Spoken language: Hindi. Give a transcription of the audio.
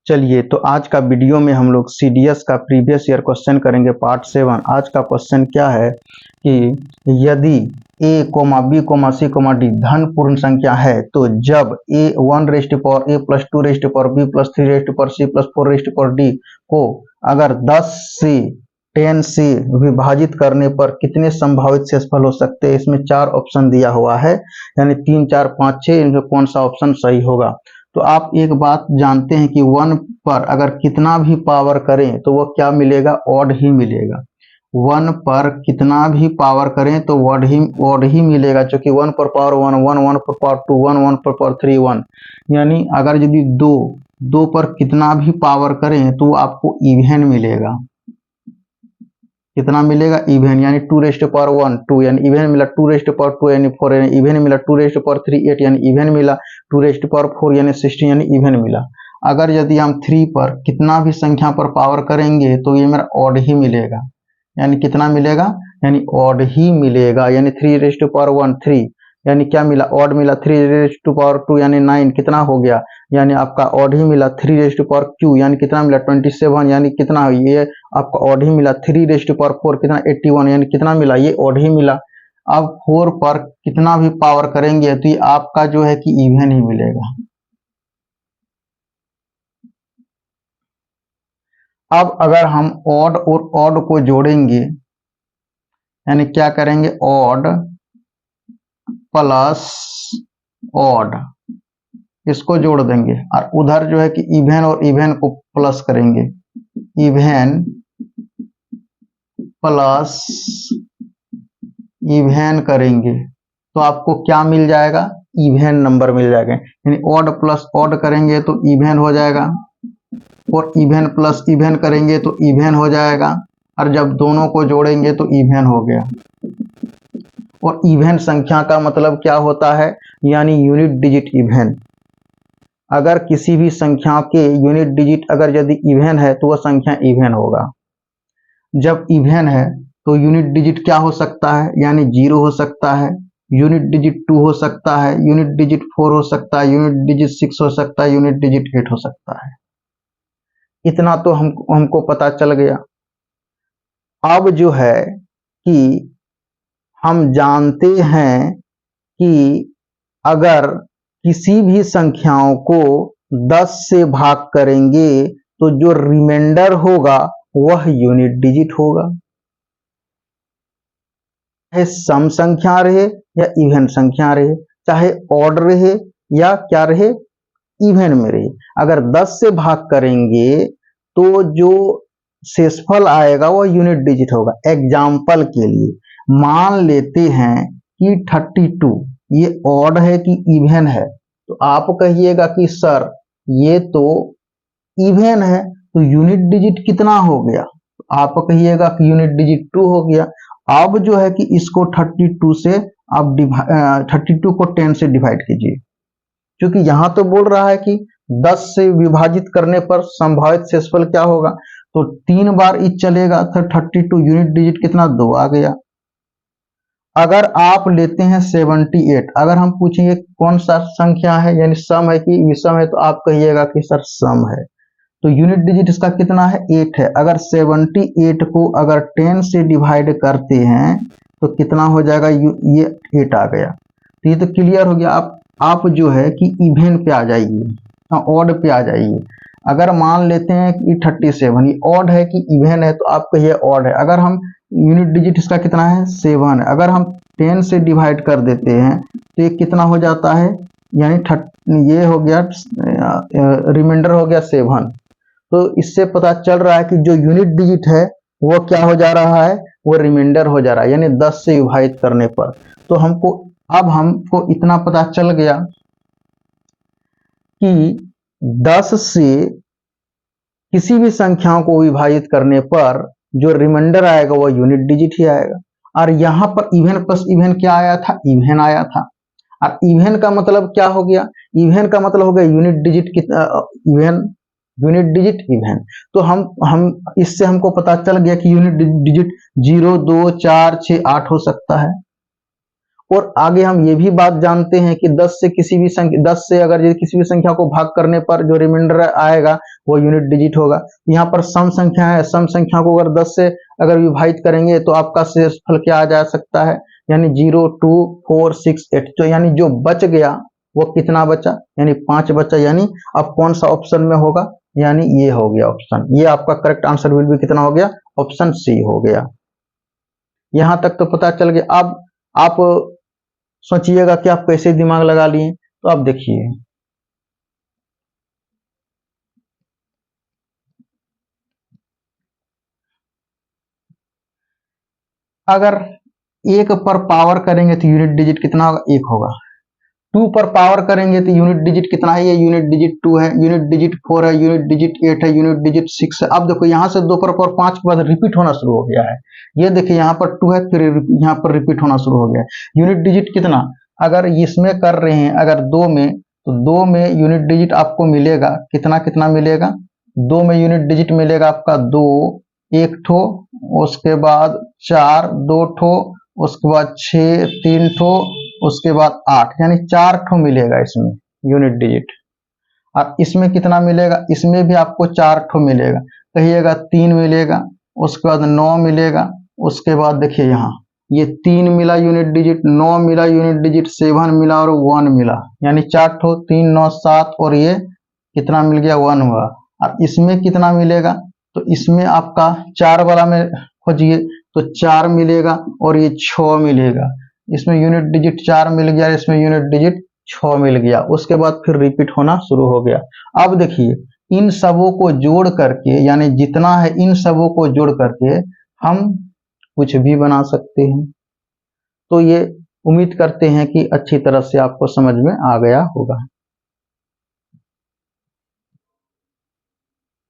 चलिए, तो आज का वीडियो में हम लोग सीडीएस का प्रीवियस ईयर क्वेश्चन करेंगे पार्ट 7। आज का क्वेश्चन क्या है कि यदि a, b, c, d धन पूर्ण संख्या है तो जब a 1 raise to power a plus 2 raise to power b plus 3 raise to power c plus 4 raise to power d को अगर 10 से विभाजित करने पर कितने संभावित शेषफल हो सकते हैं। इसमें 4 ऑप्शन दिया हुआ है, यानी 3, 4, 5, 6, इनमें कौन सा ऑप्शन सही होगा। तो आप एक बात जानते हैं कि 1 पर अगर कितना भी पावर करें तो वह क्या मिलेगा, ऑड ही मिलेगा। 1 पर कितना भी पावर करें तो ऑड ही मिलेगा, क्योंकि 1 पर पावर 1 1, 1 पर पावर 2 1, 1 पर पावर 3 1। यानी अगर यदि 2 पर कितना भी पावर करें तो आपको इवन मिलेगा। कितना मिलेगा, इवन, यानी 2 रेज़ टू पावर 1 2, यानी इवन मिला। 2 रेज़ टू पावर 2 यानी 4, यानी इवन मिला। 2 रेज़ टू पावर 3 8, यानी इवन मिला। 2 रेज़ टू पावर 4 यानी 16, यानी इवन मिला। अगर यदि हम 3 पर कितना भी संख्या पर पावर करेंगे तो ये मेरा ऑड ही मिलेगा। यानी कितना मिलेगा, यानी ऑड ही मिलेगा। यानी 3 रेज़ टू पावर 1 3, यानी क्या मिला, ऑड मिला। 3 रेज़ टू पावर 2 यानी 9, कितना हो गया, यानी आपका ऑड ही मिला। 3 रेज़ टू पावर q यानी कितना मिला 27, यानी कितना, ये आपका ऑड ही मिला। 3 रेज़ टू पावर 4 कितना 81, यानी कितना मिला, ये ऑड ही मिला। अब 4 पर कितना भी पावर करेंगे तो ये आपका जो है कि इवन ही मिलेगा। अब अगर हम ऑड और ऑड को जोड़ेंगे, यानी क्या करेंगे, ऑड प्लस ऑड, इसको जोड़ देंगे और उधर जो है कि इवन और इवन को प्लस करेंगे। इवन प्लस इवन करेंगे तो आपको क्या मिल जाएगा, इवन नंबर मिल जाएगा। यानी ऑड प्लस ऑड करेंगे तो इवन हो जाएगा, और इवन प्लस इवन करेंगे तो इवन हो जाएगा, और जब दोनों को जोड़ेंगे तो इवन हो गया। और इवन संख्या का मतलब क्या होता है, यानी यूनिट डिजिट इवन। अगर किसी भी संख्या के यूनिट डिजिट अगर यदि इवन है तो वह संख्या इवन होगा। जब इवन है तो यूनिट डिजिट क्या हो सकता है, यानी 0 हो सकता है, यूनिट डिजिट 2 हो सकता है, यूनिट डिजिट 4 हो सकता है, यूनिट डिजिट 6 हो सकता है, यूनिट डिजिट 8 हो सकता है। इतना तो हमको पता चल गया। अब जो है कि हम जानते हैं कि अगर किसी भी संख्याओं को 10 से भाग करेंगे तो जो रिमाइंडर होगा वह यूनिट डिजिट होगा, चाहे सम संख्या रहे या इवन संख्या रहे, चाहे ऑड रहे या क्या रहे, इवन में रहे। अगर 10 से भाग करेंगे तो जो शेषफल आएगा वह यूनिट डिजिट होगा। एग्जाम्पल के लिए मान लेते हैं कि 32 ये ऑड है कि इवन है, तो आप कहिएगा कि सर ये तो इवन है, तो यूनिट डिजिट कितना हो गया, तो आप कहिएगा कि यूनिट डिजिट 2 हो गया। अब जो है कि इसको 32 से आप 32 को 10 से डिवाइड कीजिए, क्योंकि यहां तो बोल रहा है कि 10 से विभाजित करने पर संभावित शेषफल क्या होगा, तो 3 बार ई चलेगा तो 32 यूनिट डिजिट कितना 2 आ गया। अगर आप लेते हैं 78, अगर हम पूछेंगे कौन सा संख्या है, यानी सम है कि विषम है, तो आप कहिएगा कि सर सम है, तो यूनिट डिजिट इसका कितना है 8 है। अगर 78 को अगर 10 से डिवाइड करते हैं तो कितना हो जाएगा, ये 8 आ गया। तो ये तो क्लियर हो गया। आप जो है कि इवन पे आ जाइए, ऑड पे आ जाइए। अगर मान लेते हैं कि 37 ये ऑड है कि इवन है, तो आप कहिए ऑड है। अगर हम यूनिट डिजिट इसका कितना है 7 है, अगर हम 10 से डिवाइड कर देते हैं तो ये कितना हो जाता है, यानी ये हो गया रिमाइंडर हो गया 7। तो इससे पता चल रहा है कि जो यूनिट डिजिट है वो क्या हो जा रहा है, वो रिमाइंडर हो जा रहा है, यानी 10 से विभाजित करने पर। तो हमको इतना पता चल गया कि 10 से किसी भी संख्याओं को विभाजित करने पर जो रिमाइंडर आएगा वो यूनिट डिजिट ही आएगा। और यहाँ पर इवन प्लस इवन क्या आया था, इवन आया था। और इवन का मतलब क्या हो गया, इवन का मतलब हो गया unit digit even, unit digit even. तो हम इससे हमको पता चल गया कि यूनिट डिजिट 0 2 4 6 8 हो सकता है। और आगे हम ये भी बात जानते हैं कि 10 से किसी भी संख्या 10 से अगर ये किसी भी संख्या को भाग करने पर जो रिमाइंडर आएगा वो यूनिट डिजिट होगा। यहाँ पर सम संख्या है, सम संख्या को अगर 10 से अगर विभाजित करेंगे तो आपका शेषफल क्या आ जा सकता है, यानी 0 2 4 6 8। तो यानी जो बच गया वो कितना बचा, यानी 5 बचा। यानी अब कौन सा ऑप्शन में होगा, यानी ये हो गया ऑप्शन, ये आपका करेक्ट आंसर विल बी कितना हो गया, ऑप्शन सी हो गया। यहां तक तो पता चल गया। अब आप सोचिएगा कि आप कैसे दिमाग लगा लिए, तो आप देखिए अगर 1 पर पावर करेंगे तो यूनिट डिजिट कितना होगा, 1 होगा। 2 पर पावर करेंगे तो यूनिट डिजिट कितना है, ये यूनिट डिजिट 2 है, यूनिट डिजिट 4 है, यूनिट डिजिट 8 है, यूनिट डिजिट 6 है। अब देखो यहाँ से 2 पर पावर 5 के बाद रिपीट होना शुरू हो गया है। ये देखिए यहाँ पर 2 है, फिर यहाँ पर रिपीट होना शुरू हो गया है। यूनिट डिजिट कितना, अगर इसमें कर रहे हैं अगर 2 में, तो 2 में यूनिट डिजिट आपको मिलेगा कितना, कितना मिलेगा, 2 में यूनिट डिजिट मिलेगा आपका 2, 1 ठो, उसके बाद 4, 2 ठो, उसके बाद 6, 3 ठो, उसके बाद 8, यानी 4 ठो मिलेगा इसमें यूनिट डिजिट। और इसमें कितना मिलेगा, इसमें भी आपको 4 ठो मिलेगा, कहिएगा 3 मिलेगा, उसके बाद 9 मिलेगा, उसके बाद देखिए यहाँ ये 3 मिला यूनिट डिजिट, 9 मिला यूनिट डिजिट, 7 मिला और 1 मिला, यानी 4 ठो, 3 9 7, और ये कितना मिल गया, 1 हुआ। और इसमें कितना मिलेगा, तो इसमें आपका 4 वाला में खोजिए तो 4 मिलेगा और ये 6 मिलेगा। इसमें यूनिट डिजिट 4 मिल गया, इसमें यूनिट डिजिट 6 मिल गया। उसके बाद फिर रिपीट होना शुरू हो गया। अब देखिए इन सबों को जोड़ करके, यानी जितना है इन सबों को जोड़ करके हम कुछ भी बना सकते हैं। तो ये उम्मीद करते हैं कि अच्छी तरह से आपको समझ में आ गया होगा।